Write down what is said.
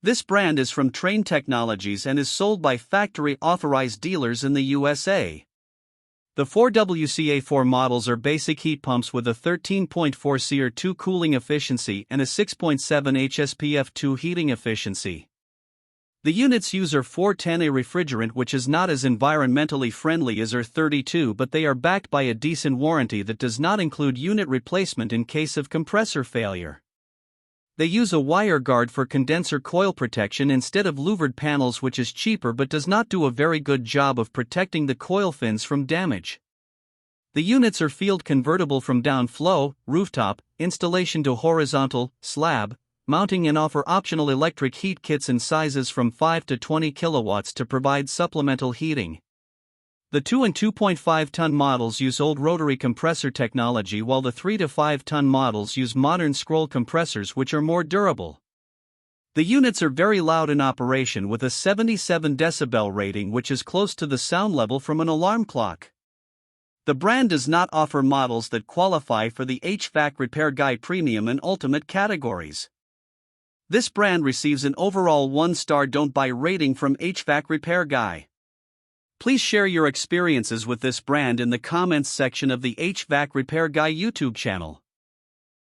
This brand is from Train Technologies and is sold by factory-authorized dealers in the USA. The 4WCA4 models are basic heat pumps with a 13.4 SEER2 cooling efficiency and a 6.7 HSPF2 heating efficiency. The units use R410A refrigerant, which is not as environmentally friendly as R32, but they are backed by a decent warranty that does not include unit replacement in case of compressor failure. They use a wire guard for condenser coil protection instead of louvered panels, which is cheaper but does not do a very good job of protecting the coil fins from damage. The units are field convertible from downflow, rooftop, installation to horizontal, slab, mounting, and offer optional electric heat kits in sizes from 5 to 20 kilowatts to provide supplemental heating. The 2 and 2.5 ton models use old rotary compressor technology, while the 3 to 5 ton models use modern scroll compressors, which are more durable. The units are very loud in operation with a 77 decibel rating, which is close to the sound level from an alarm clock. The brand does not offer models that qualify for the HVAC Repair Guy Premium and Ultimate categories. This brand receives an overall 1-star don't buy rating from HVAC Repair Guy. Please share your experiences with this brand in the comments section of the HVAC Repair Guy YouTube channel.